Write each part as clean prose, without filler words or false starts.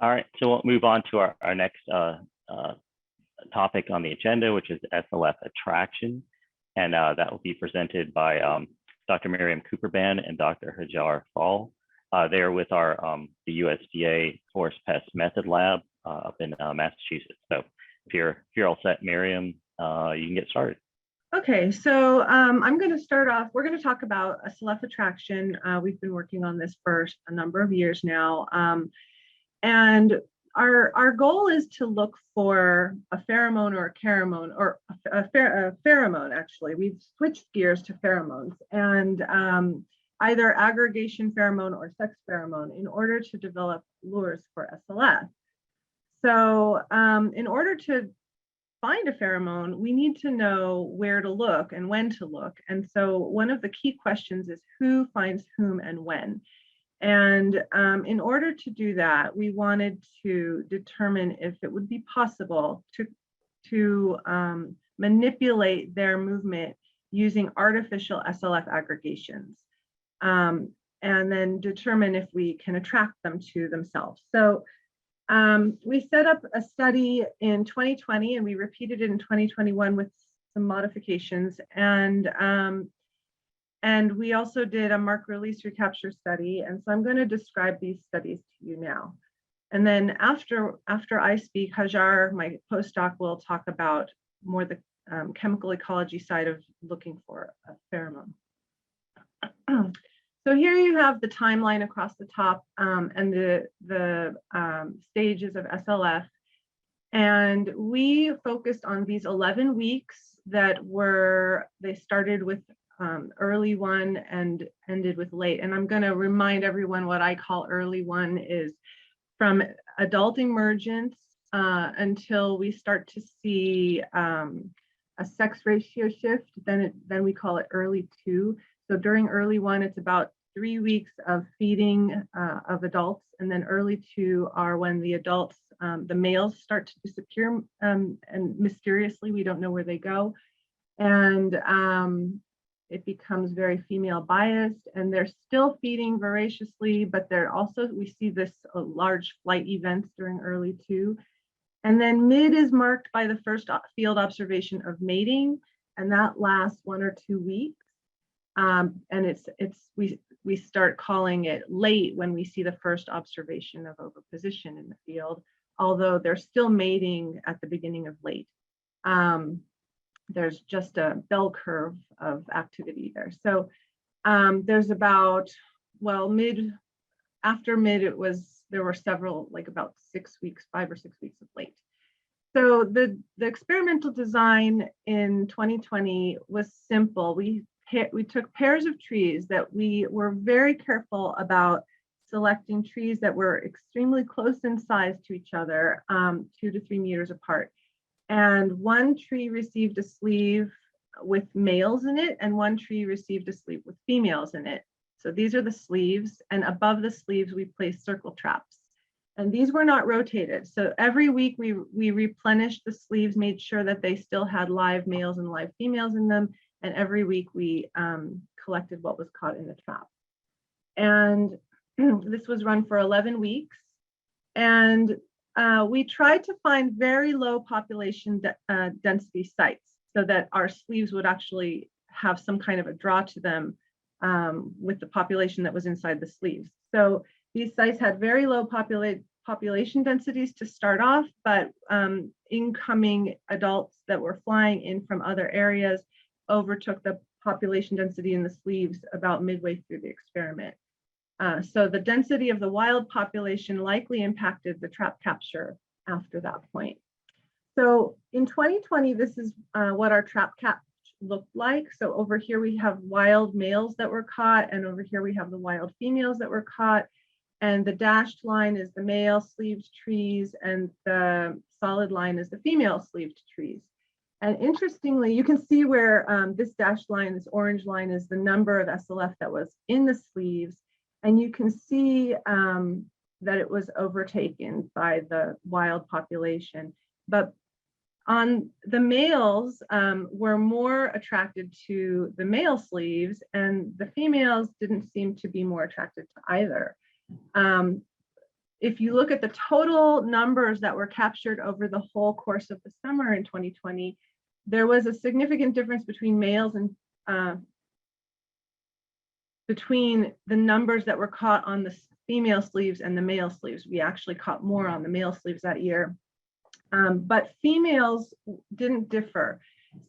All right, so we'll move on to our next topic on the agenda, which is SLF attraction. And that will be presented by Dr. Miriam Cooperband and Dr. Hajar Faal. They're with our the USDA Forest Pest Method Lab up in Massachusetts. So if you're all set, Miriam, you can get started. Okay, so I'm going to start off. We're going to talk about SLF attraction. We've been working on this for a number of years now. And our goal is to look for a pheromone or a caromone, or a pheromone, actually. We've switched gears to pheromones, and either aggregation pheromone or sex pheromone in order to develop lures for SLF. So in order to find a pheromone, we need to know where to look and when to look. And so one of the key questions is who finds whom and when. And in order to do that, we wanted to determine if it would be possible to manipulate their movement using artificial SLF aggregations, and then determine if we can attract them to themselves. So we set up a study in 2020 and we repeated it in 2021 with some modifications. And we also did a mark release recapture study. And so I'm going to describe these studies to you now. And then after I speak, Hajar, my postdoc, will talk about more the chemical ecology side of looking for a pheromone. So here you have the timeline across the top and the stages of SLF. And we focused on these 11 weeks that they started with early one and ended with late. And I'm going to remind everyone what I call early one is from adult emergence until we start to see a sex ratio shift, then we call it early two. So during early one, it's about 3 weeks of feeding of adults, and then early two are when the adults, the males start to disappear, and mysteriously we don't know where they go, and it becomes very female biased, and they're still feeding voraciously, but they're also, we see this large flight events during early two. And then mid is marked by the first field observation of mating, and that lasts 1 or 2 weeks. And we start calling it late when we see the first observation of oviposition in the field, although they're still mating at the beginning of late. There's just a bell curve of activity there. So there's about, well, after mid, there were several, like about 6 weeks, 5 or 6 weeks of late. So the experimental design in 2020 was simple. We took pairs of trees that we were very careful about selecting trees that were extremely close in size to each other, 2 to 3 meters apart. And one tree received a sleeve with males in it, and one tree received a sleeve with females in it. So these are the sleeves, and above the sleeves, we placed circle traps. And these were not rotated. So every week we replenished the sleeves, made sure that they still had live males and live females in them. And every week we collected what was caught in the trap. And this was run for 11 weeks. And we tried to find very low population density sites so that our sleeves would actually have some kind of a draw to them with the population that was inside the sleeves. So these sites had very low population densities to start off, but incoming adults that were flying in from other areas overtook the population density in the sleeves about midway through the experiment. So the density of the wild population likely impacted the trap capture after that point. So in 2020, this is what our trap catch looked like. So over here we have wild males that were caught, and over here we have the wild females that were caught. And the dashed line is the male sleeved trees, and the solid line is the female sleeved trees. And interestingly, you can see where this dashed line, this orange line, is the number of SLF that was in the sleeves. And you can see that it was overtaken by the wild population. But on the males were more attracted to the male sleeves, and the females didn't seem to be more attracted to either. if you look at the total numbers that were captured over the whole course of the summer in 2020, there was a significant difference between males and between the numbers that were caught on the female sleeves and the male sleeves. We actually caught more on the male sleeves that year, but females didn't differ.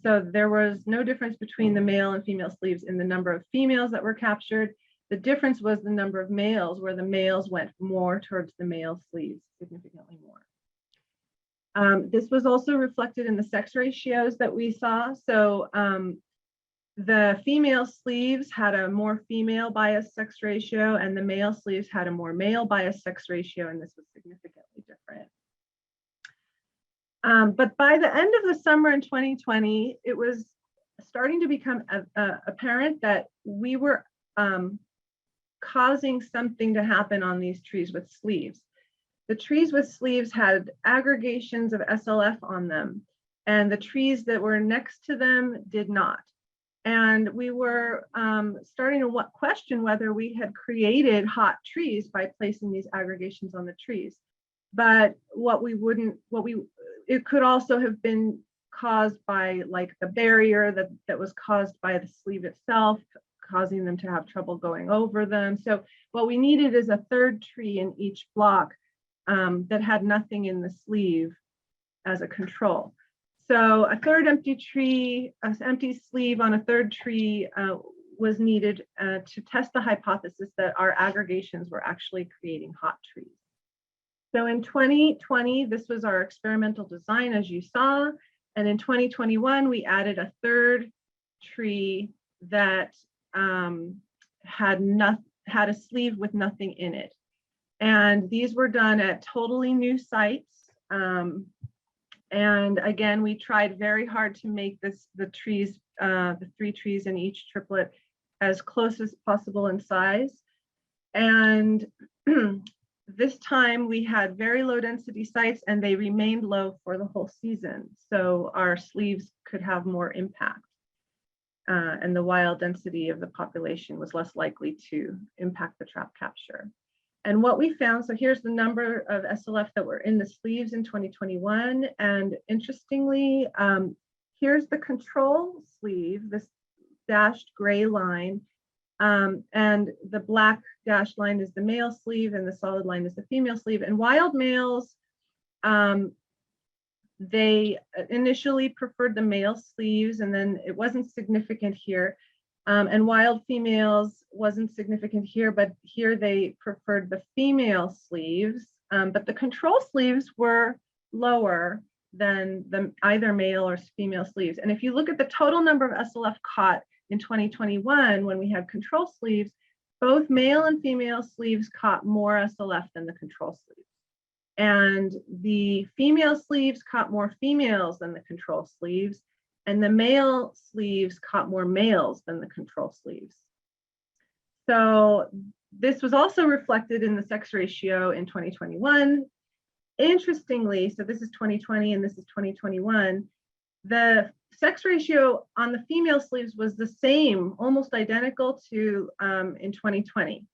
So there was no difference between the male and female sleeves in the number of females that were captured. The difference was the number of males, where the males went more towards the male sleeves, significantly more. This was also reflected in the sex ratios that we saw. So the female sleeves had a more female bias sex ratio, and the male sleeves had a more male bias sex ratio, and this was significantly different. But by the end of the summer in 2020, it was starting to become apparent that we were causing something to happen on these trees with sleeves. The trees with sleeves had aggregations of SLF on them, and the trees that were next to them did not. And we were starting to question whether we had created hot trees by placing these aggregations on the trees. But it could also have been caused by like the barrier that was caused by the sleeve itself, causing them to have trouble going over them. So what we needed is a third tree in each block that had nothing in the sleeve as a control. So a third empty tree, an empty sleeve on a third tree was needed to test the hypothesis that our aggregations were actually creating hot trees. So in 2020, this was our experimental design, as you saw. And in 2021, we added a third tree that had a sleeve with nothing in it. And these were done at totally new sites. And again, we tried very hard to make the three trees in each triplet as close as possible in size. And this time we had very low density sites, and they remained low for the whole season. So our sleeves could have more impact. And the wild density of the population was less likely to impact the trap capture. And what we found, so here's the number of SLF that were in the sleeves in 2021. And interestingly, here's the control sleeve, this dashed gray line. And the black dashed line is the male sleeve, and the solid line is the female sleeve. And wild males, they initially preferred the male sleeves, and then it wasn't significant here. And wild females wasn't significant here, but here they preferred the female sleeves. But the control sleeves were lower than either male or female sleeves. And if you look at the total number of SLF caught in 2021, when we had control sleeves, both male and female sleeves caught more SLF than the control sleeves. And the female sleeves caught more females than the control sleeves, and the male sleeves caught more males than the control sleeves. So this was also reflected in the sex ratio in 2021. Interestingly, so this is 2020 and this is 2021, the sex ratio on the female sleeves was the same, almost identical to in 2020,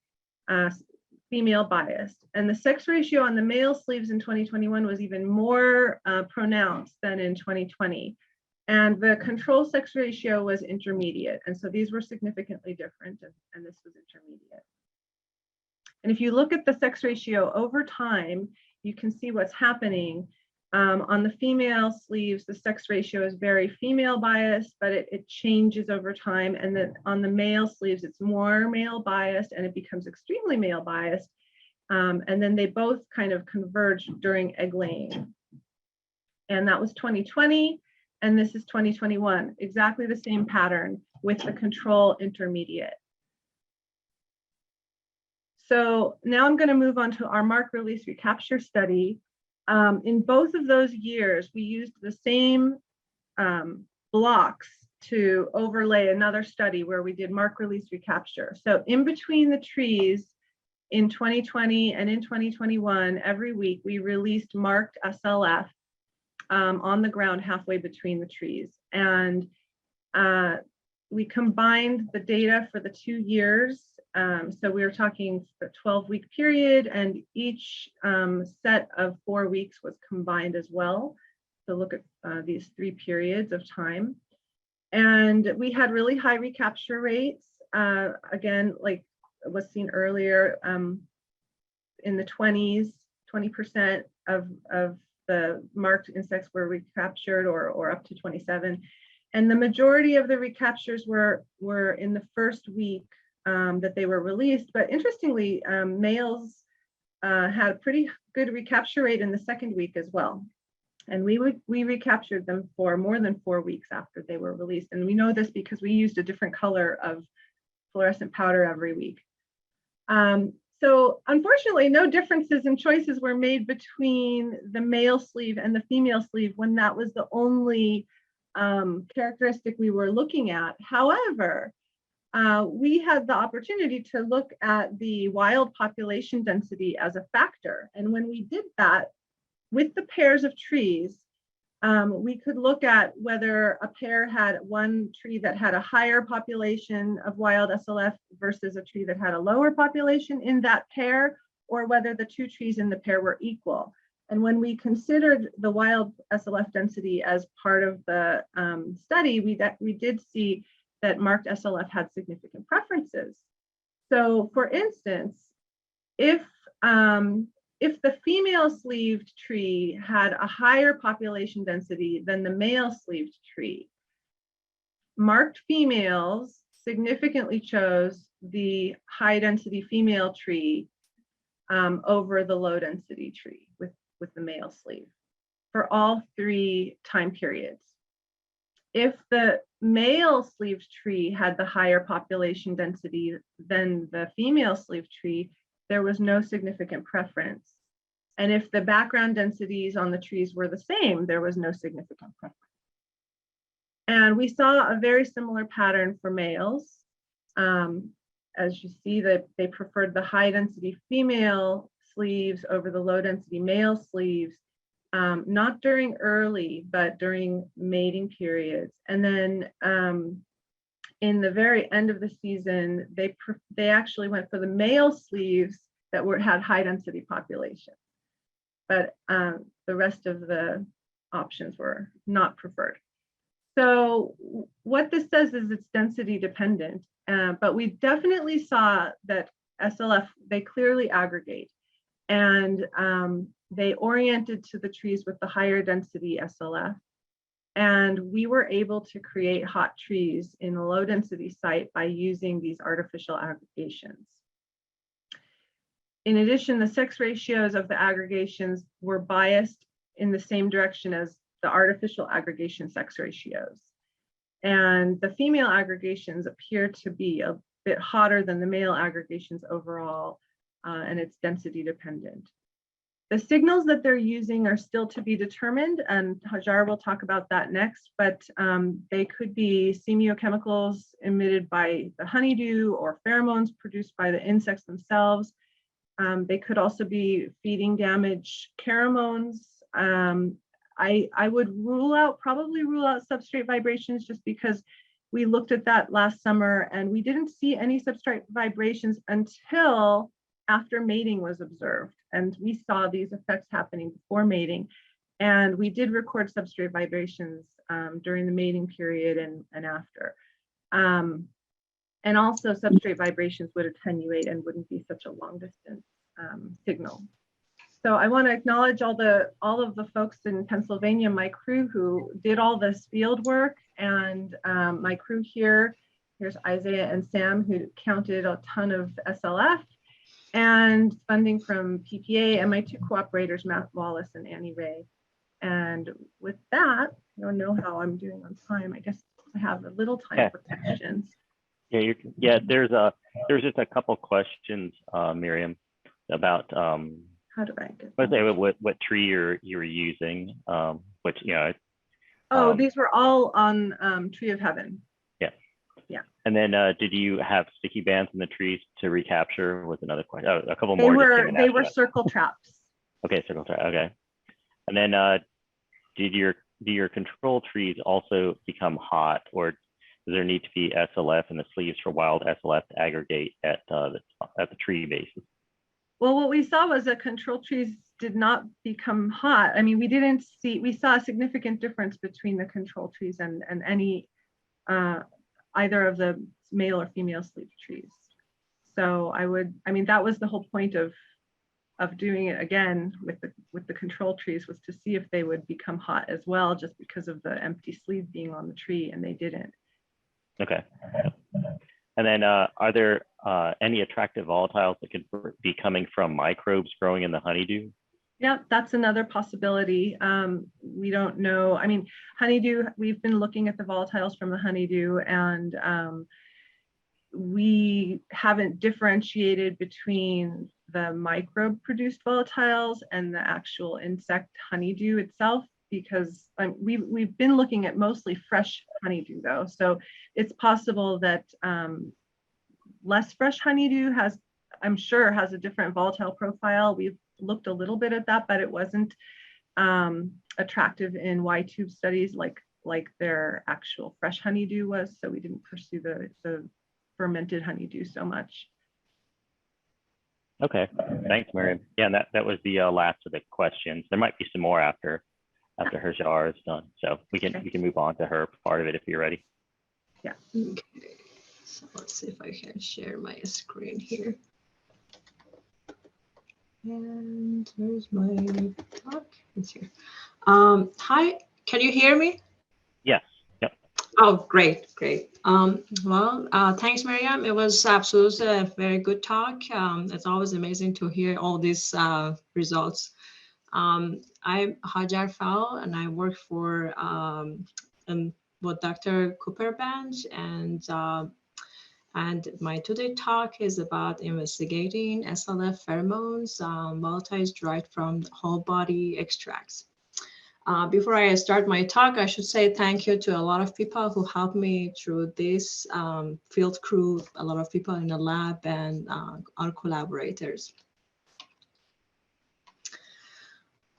female biased. And the sex ratio on the male sleeves in 2021 was even more pronounced than in 2020. And the control sex ratio was intermediate. And so these were significantly different, and this was intermediate. And if you look at the sex ratio over time, you can see what's happening. On the female sleeves, the sex ratio is very female biased, but it changes over time. And then on the male sleeves, it's more male biased, and it becomes extremely male biased. And then they both kind of converge during egg laying. And that was 2020. And this is 2021, exactly the same pattern with the control intermediate. So now I'm going to move on to our mark release recapture study. In both of those years, we used the same blocks to overlay another study where we did mark release recapture. So in between the trees in 2020 and in 2021, every week we released marked SLF on the ground halfway between the trees. And we combined the data for the 2 years So we were talking a 12-week period, and each set of 4 weeks was combined as well to look at these 3 periods of time. And we had really high recapture rates. Again, like was seen earlier, in the 20% of the marked insects were recaptured, or up to 27. And the majority of the recaptures were in the first week that they were released. But interestingly, males had a pretty good recapture rate in the second week as well. And we recaptured them for more than 4 weeks after they were released. And we know this because we used a different color of fluorescent powder every week. So unfortunately, no differences in choices were made between the male sleeve and the female sleeve when that was the only characteristic we were looking at. However, we had the opportunity to look at the wild population density as a factor. And when we did that with the pairs of trees, we could look at whether a pair had one tree that had a higher population of wild SLF versus a tree that had a lower population in that pair, or whether the 2 trees in the pair were equal. And when we considered the wild SLF density as part of the study, we did see that marked SLF had significant preferences. So for instance, if the female sleeved tree had a higher population density than the male sleeved tree, marked females significantly chose the high density female tree over the low density tree with the male sleeve for all 3 time periods. If the male sleeved tree had the higher population density than the female sleeved tree, there was no significant preference. And if the background densities on the trees were the same, there was no significant preference. And we saw a very similar pattern for males. As you see, that they preferred the high density female sleeves over the low density male sleeves, not during early, but during mating periods. And then in the very end of the season, they actually went for the male sleeves that had high density population. But the rest of the options were not preferred. So what this says is it's density dependent, but we definitely saw that SLF, they clearly aggregate, and they oriented to the trees with the higher density SLF. And we were able to create hot trees in a low density site by using these artificial aggregations. In addition, the sex ratios of the aggregations were biased in the same direction as the artificial aggregation sex ratios. And the female aggregations appear to be a bit hotter than the male aggregations overall, and it's density dependent. The signals that they're using are still to be determined, and Hajar will talk about that next, but they could be semiochemicals emitted by the honeydew or pheromones produced by the insects themselves. They could also be feeding damage pheromones. I would probably rule out substrate vibrations, just because we looked at that last summer and we didn't see any substrate vibrations until after mating was observed. And we saw these effects happening before mating. And we did record substrate vibrations during the mating period and after. And also substrate vibrations would attenuate and wouldn't be such a long distance signal. So I want to acknowledge all of the folks in Pennsylvania, my crew, who did all this field work, and my crew here's Isaiah and Sam, who counted a ton of SLF, and funding from PPA, and my 2 cooperators, Matt Wallace and Annie Ray. And with that, I don't know how I'm doing on time. I guess I have a little time for questions. Yeah, there's just a couple questions, Miriam, about how do I get what tree you're using, which these were all on Tree of Heaven. Yeah. And then did you have sticky bands in the trees to recapture? Was another question. Oh, a couple more. They were circle traps. Okay, circle trap. Okay. And then do your control trees also become hot, or there need to be SLF in the sleeves for wild SLF to aggregate at the tree bases? Well, what we saw was that control trees did not become hot. I mean, we saw a significant difference between the control trees and any either of the male or female sleeve trees. So I mean, that was the whole point of doing it again with the control trees, was to see if they would become hot as well, just because of the empty sleeve being on the tree, and they didn't. Okay. And then are there any attractive volatiles that could be coming from microbes growing in the honeydew? Yeah, that's another possibility. We don't know. I mean, honeydew, we've been looking at the volatiles from the honeydew, and we haven't differentiated between the microbe produced volatiles and the actual insect honeydew itself, because we've been looking at mostly fresh honeydew though. So it's possible that less fresh honeydew I'm sure has a different volatile profile. We've looked a little bit at that, but it wasn't attractive in Y-tube studies like their actual fresh honeydew was. So we didn't pursue the fermented honeydew so much. Okay, thanks, Miriam. Yeah, and that was the last of the questions. There might be some more after Hajar is done, so we can move on to her part of it if you're ready. Yeah. Okay. So let's see if I can share my screen here. And where's my talk? It's here. Hi, can you hear me? Yes. Yep. Oh, great. Thanks, Miriam. It was absolutely a very good talk. It's always amazing to hear all these results. I'm Hajar Faal, and I work for Dr. Cooperband, and my today talk is about investigating SLF pheromones, volatiles derived from whole body extracts. Before I start my talk, I should say thank you to a lot of people who helped me through this field crew, a lot of people in the lab, and our collaborators.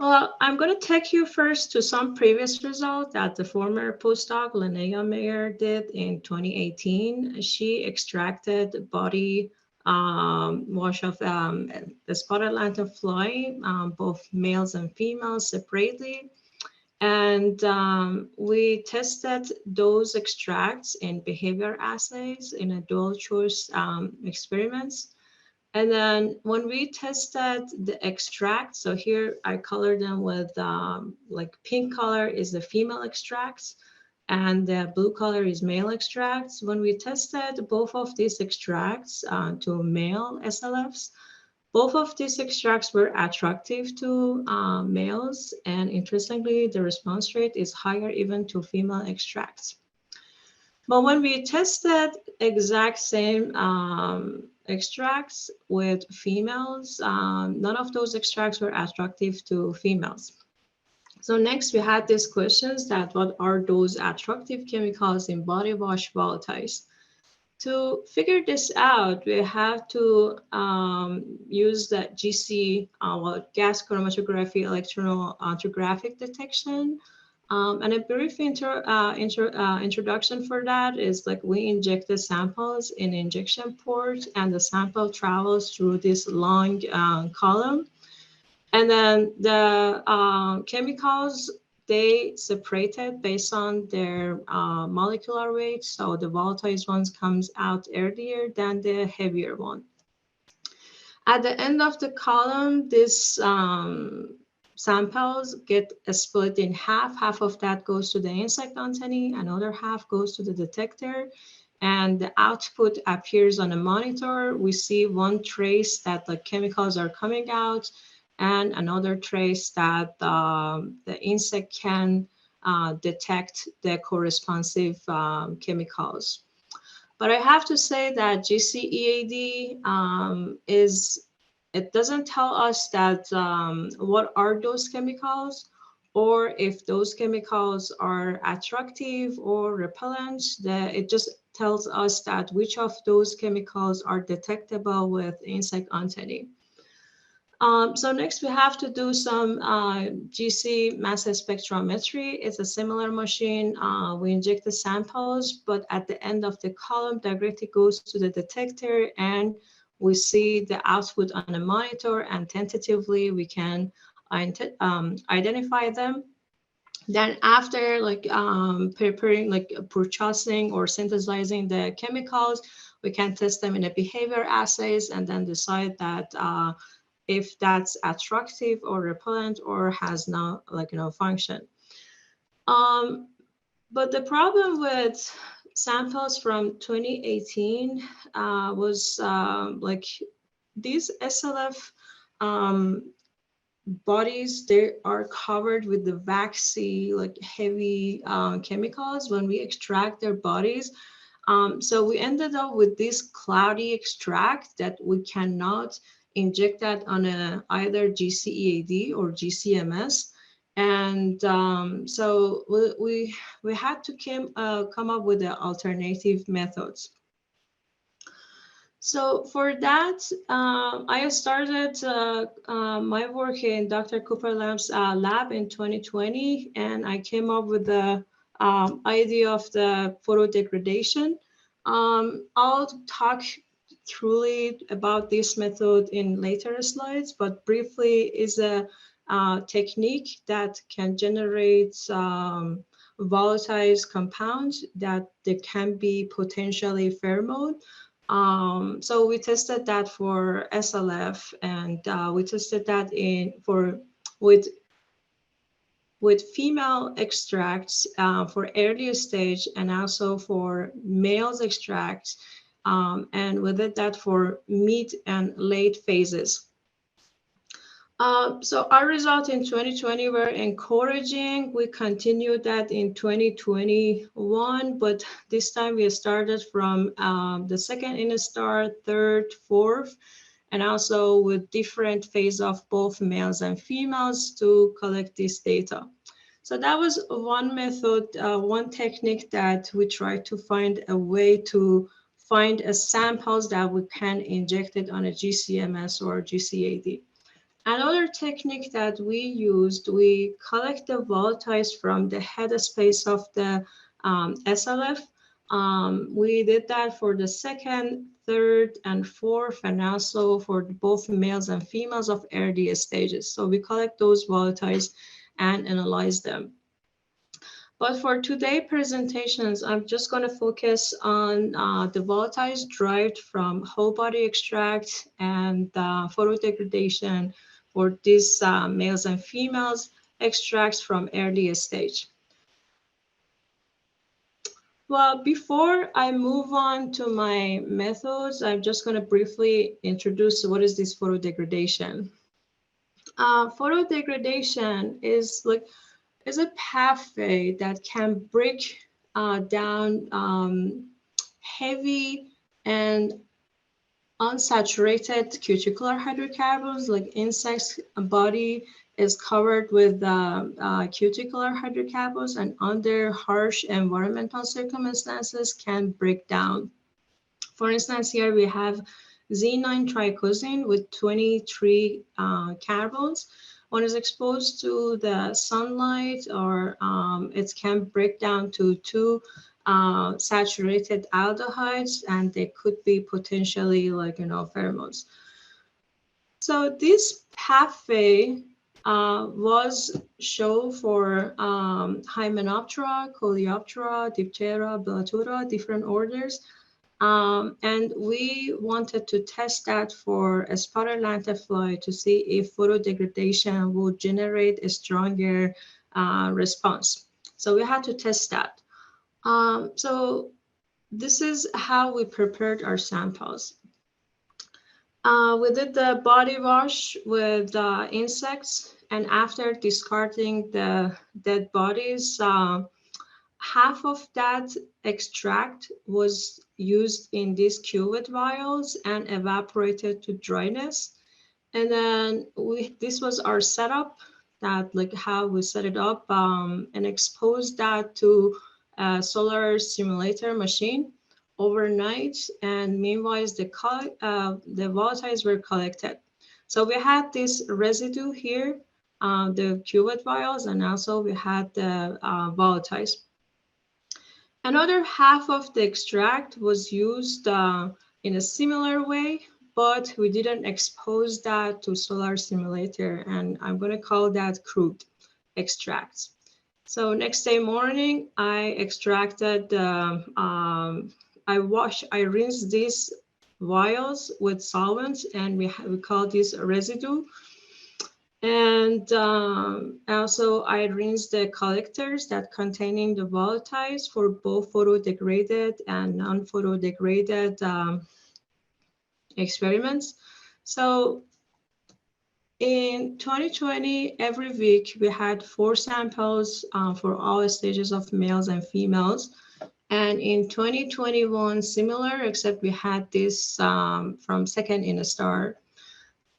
Well, I'm going to take you first to some previous results that the former postdoc Linnea Mayer did in 2018. She extracted body wash of the spotted lanternfly, both males and females separately. And we tested those extracts in behavior assays in a dual choice experiments. And then when we tested the extract, so here I colored them with like pink color is the female extracts and the blue color is male extracts. When we tested both of these extracts to male SLFs, both of these extracts were attractive to males, and interestingly, the response rate is higher even to female extracts. But when we tested exact same extracts with females, none of those extracts were attractive to females. So next we had these questions that what are those attractive chemicals in body wash volatiles? To figure this out, we have to use the GC, gas chromatography electron-autographic detection. And a brief introduction for that is like we inject the samples in injection port, and the sample travels through this long column. And then the chemicals, they separated based on their molecular weight. So the volatile ones comes out earlier than the heavier one. At the end of the column, this samples get split in half. Half of that goes to the insect antennae, another half goes to the detector, and the output appears on a monitor. We see one trace that the chemicals are coming out, and another trace that the insect can detect the corresponsive chemicals. But I have to say that GC-EAD it doesn't tell us that what are those chemicals, or if those chemicals are attractive or repellent. It just tells us that which of those chemicals are detectable with insect antennae. So next we have to do some GC mass spectrometry. It's a similar machine. We inject the samples, but at the end of the column, directly goes to the detector and we see the output on a monitor, and tentatively we can identify them. Then after preparing, purchasing or synthesizing the chemicals, we can test them in a behavior assays and then decide that if that's attractive or repellent or has no function. But the problem with samples from 2018 was these SLF bodies, they are covered with the waxy, heavy chemicals when we extract their bodies. So we ended up with this cloudy extract that we cannot inject that on either GC-EAD or GC-MS. And so we had to come up with the alternative methods. So for that, I started my work in Dr. Cooperland's lab in 2020, and I came up with the idea of the photodegradation. I'll talk truly about this method in later slides, but briefly is a technique that can generate volatile compounds that they can be potentially pheromone. So we tested that for SLF, and we tested that with female extracts for early stage, and also for males extracts, and we did that for mid and late phases. So our results in 2020 were encouraging. We continued that in 2021, but this time we started from the second instar, third, fourth, and also with different phase of both males and females to collect this data. So that was one method, one technique that we tried to find a way to find a samples that we can inject it on a GC-MS or GC-EAD. Another technique that we used, we collect the volatiles from the headspace of the SLF. We did that for the second, third, and fourth, and also for both males and females of early stages. So we collect those volatiles and analyze them. But for today's presentations, I'm just going to focus on the volatiles derived from whole body extract and photodegradation for these males and females extracts from early stage. Well, before I move on to my methods, I'm just going to briefly introduce what is this photodegradation. Photodegradation is a pathway that can break down heavy and unsaturated cuticular hydrocarbons. Like insects' body is covered with cuticular hydrocarbons, and under harsh environmental circumstances can break down. For instance, here we have Z9-trichosin with 23 carbons. When it's exposed to the sunlight, or it can break down to 2 saturated aldehydes, and they could be potentially pheromones. So this pathway was shown for Hymenoptera, Coleoptera, Diptera, Bellatura, different orders. And we wanted to test that for a spotted lanternfly to see if photodegradation would generate a stronger response. So we had to test that. So this is how we prepared our samples. We did the body wash with insects, and after discarding the dead bodies, half of that extract was used in these cuvette vials and evaporated to dryness. And then this was our setup, that how we set it up, and exposed that to a solar simulator machine overnight. And meanwhile, the volatiles were collected. So we had this residue here, the cuvette vials, and also we had the volatiles. Another half of the extract was used in a similar way, but we didn't expose that to solar simulator, and I'm going to call that crude extracts. So next day morning, I extracted, I rinsed these vials with solvents, and we call this residue. And also I rinsed the collectors that containing the volatiles for both photodegraded and non-photodegraded experiments. So in 2020, every week we had 4 samples for all stages of males and females. And in 2021, similar, except we had this from second in a star.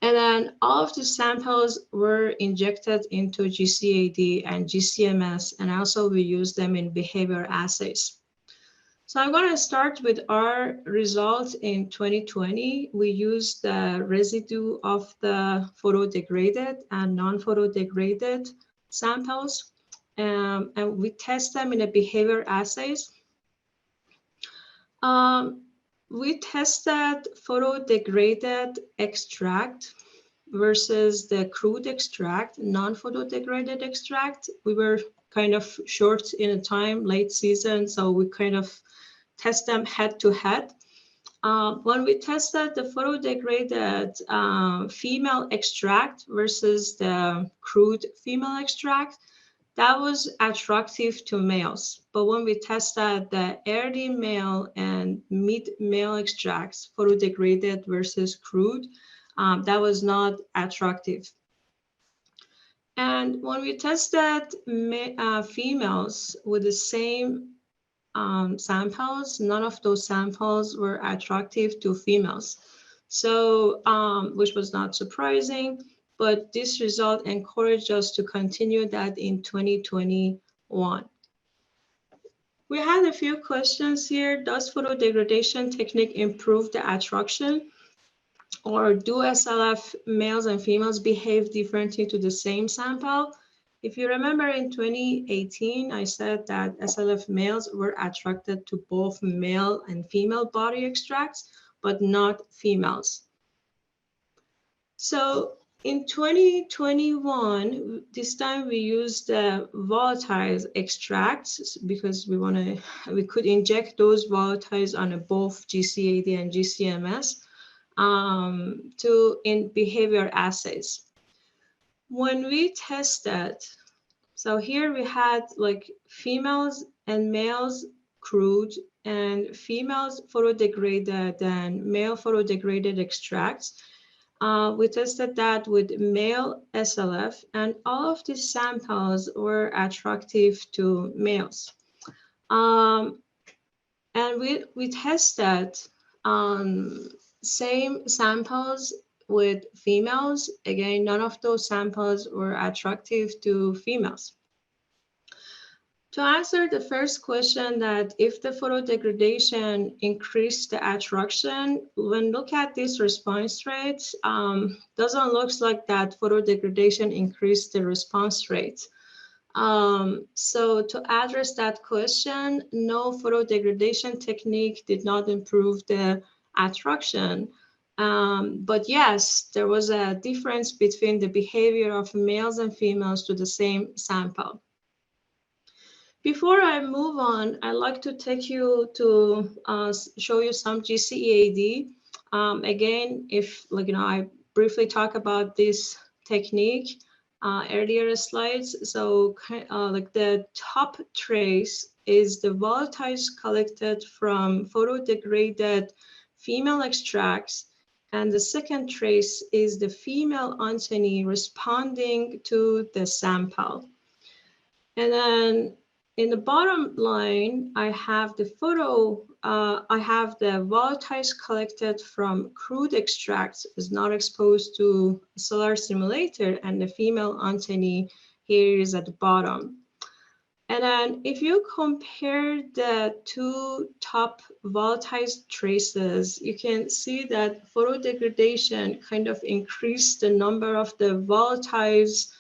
And then all of the samples were injected into GC-EAD and GC-MS, and also we use them in behavior assays. So I'm going to start with our results in 2020. We used the residue of the photodegraded and non-photodegraded samples, and we test them in a behavior assays. We tested photodegraded extract versus the crude extract, non-photodegraded extract. We were kind of short in time, late season, so we kind of test them head to head. When we tested the photodegraded female extract versus the crude female extract, that was attractive to males. But when we tested the early male and mid male extracts, photodegraded versus crude, that was not attractive. And when we tested females with the same samples, none of those samples were attractive to females. So, which was not surprising, but this result encouraged us to continue that in 2021. We had a few questions here. Does photodegradation technique improve the attraction? Or do SLF males and females behave differently to the same sample? If you remember in 2018, I said that SLF males were attracted to both male and female body extracts, but not females. So in 2021, this time we used the volatiles extracts because we could inject those volatiles on both GC-EAD and GC-MS in behavior assays. When we tested, so here we had like females and males crude and females photodegraded and male photodegraded extracts. We tested that with male SLF, and all of these samples were attractive to males. And we tested same samples with females. Again, none of those samples were attractive to females. To answer the first question, that if the photodegradation increased the attraction, when look at these response rates, doesn't look like that photodegradation increased the response rate. So to address that question, no, photodegradation technique did not improve the attraction. But yes, there was a difference between the behavior of males and females to the same sample. Before I move on, I'd like to take you to show you some GC-EAD. Again, if I briefly talk about this technique earlier slides. So the top trace is the volatiles collected from photodegraded female extracts, and the second trace is the female antony responding to the sample. And then in the bottom line, I have the volatiles collected from crude extracts is not exposed to solar simulator, and the female antony here is at the bottom. And then if you compare the two top volatile traces, you can see that photodegradation kind of increased the number of the volatiles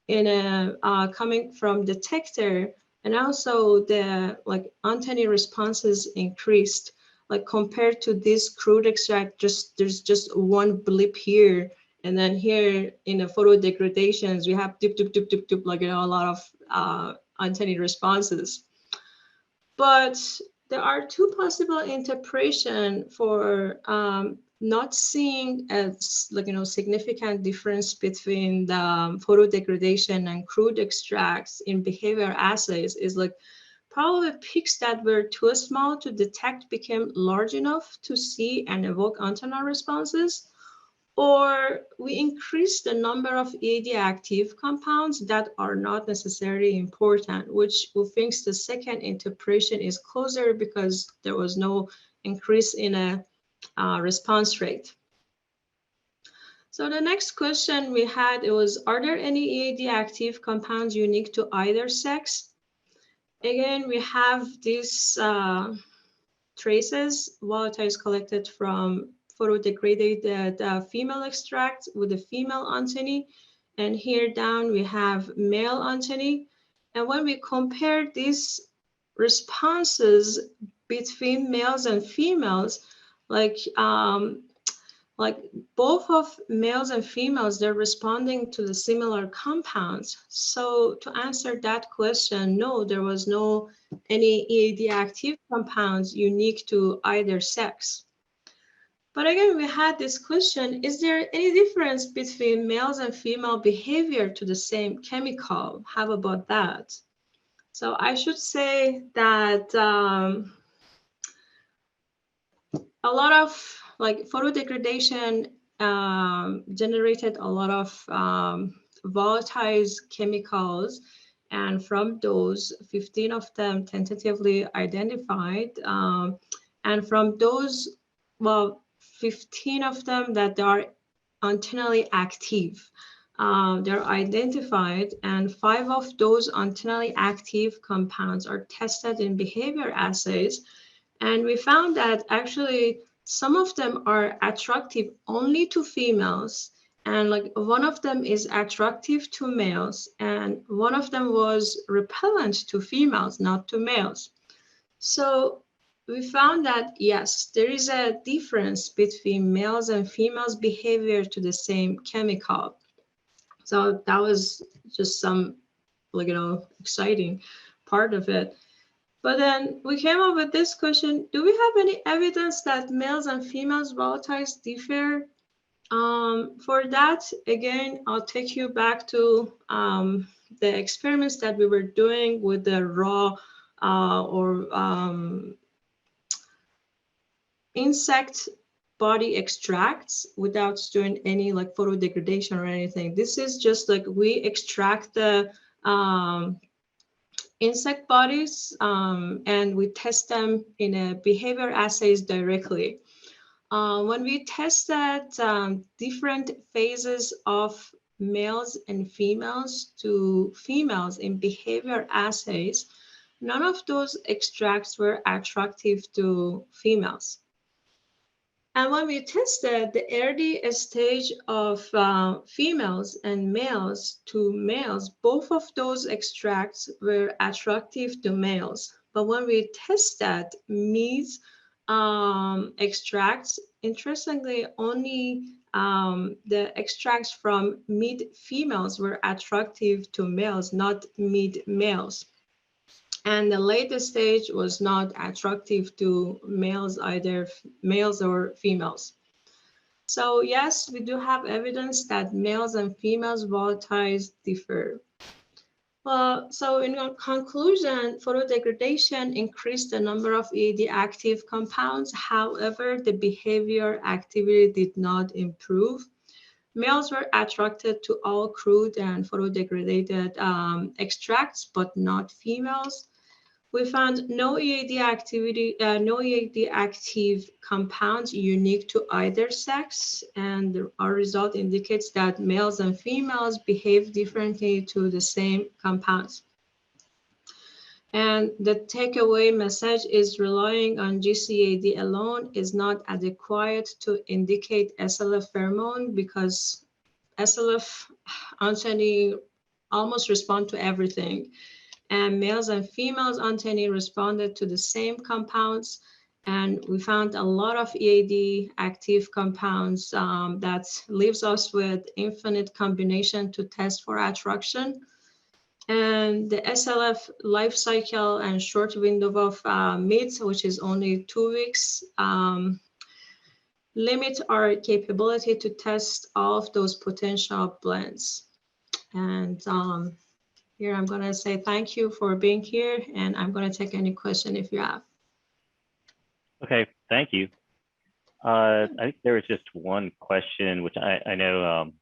in a coming from detector, and also the like antennae responses increased. Like compared to this crude extract, there's just one blip here, and then here in the photo degradations we have dip, like, you know, a lot of antennae responses. But there are two possible interpretation for not seeing a, like, you know, significant difference between the photo degradation and crude extracts in behavior assays. Is like probably peaks that were too small to detect became large enough to see and evoke antenna responses, or we increase the number of EAD active compounds that are not necessarily important, which we think the second interpretation is closer because there was no increase in a response rate. So the next question we had, it was, are there any EAD active compounds unique to either sex? Again, we have these traces, volatiles collected from photodegraded female extract with a female antennae. And here down we have male antennae. And when we compare these responses between males and females, like both of males and females, they're responding to the similar compounds. So to answer that question, no, there was no any EAD active compounds unique to either sex. But again, we had this question, is there any difference between males and female behavior to the same chemical? How about that? So I should say that a lot of like photodegradation generated a lot of volatile chemicals, and from those 15 of them tentatively identified, and from those, well, 15 of them that they are antennally active, they're identified, and 5 of those antennally active compounds are tested in behavior assays. And we found that actually some of them are attractive only to females, and like one of them is attractive to males, and one of them was repellent to females, not to males. So we found that yes, there is a difference between males and females behavior to the same chemical. So that was just some, like, you know, exciting part of it. But then we came up with this question, do we have any evidence that males and females volatiles differ? For that, again, I'll take you back to the experiments that we were doing with the raw insect body extracts without doing any like photodegradation or anything. This is just like we extract the insect bodies and we test them in a behavior assays directly. When we tested different phases of males and females to females in behavior assays, none of those extracts were attractive to females. And when we tested the early stage of females and males to males, both of those extracts were attractive to males. But when we tested mid extracts, interestingly, only the extracts from mid females were attractive to males, not mid males. And the latest stage was not attractive to males, either males or females. So yes, we do have evidence that males and females volatiles differ. Well, so in conclusion, photodegradation increased the number of EAD active compounds. However, the behavior activity did not improve. Males were attracted to all crude and photodegraded extracts, but not females. We found no EAD active compounds unique to either sex, and our result indicates that males and females behave differently to the same compounds. And the takeaway message is relying on GC-EAD alone is not adequate to indicate SLF pheromone because SLF antennae almost respond to everything. And males and females antennae responded to the same compounds. And we found a lot of EAD active compounds that leaves us with infinite combination to test for attraction. And the SLF life cycle and short window of meat, which is only 2 weeks, limit our capability to test all of those potential blends. And here I'm going to say thank you for being here, and I'm going to take any question if you have. Okay, thank you. I think there was just one question, which I know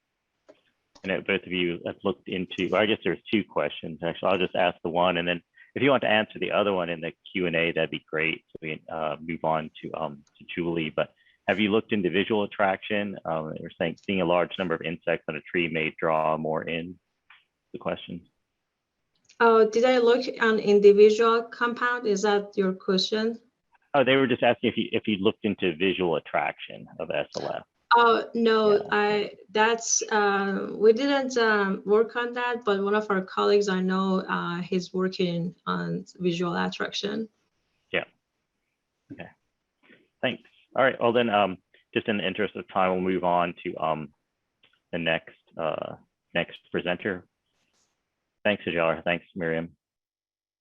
both of you have looked into. Well, I guess there's two questions, actually. I'll just ask the one, and then if you want to answer the other one in the Q&A, that'd be great. So we can move on to Julie. But have you looked into visual attraction? You're saying seeing a large number of insects on a tree may draw more in. The question. Oh, did I look on individual compound? Is that your question? Oh, they were just asking if you looked into visual attraction of SLF. Oh no, Yeah. we didn't work on that, but one of our colleagues I know he's working on visual attraction. Yeah. Okay. Thanks. All right. Well then, just in the interest of time, we'll move on to the next presenter. Thanks, Hajar. Thanks, Miriam.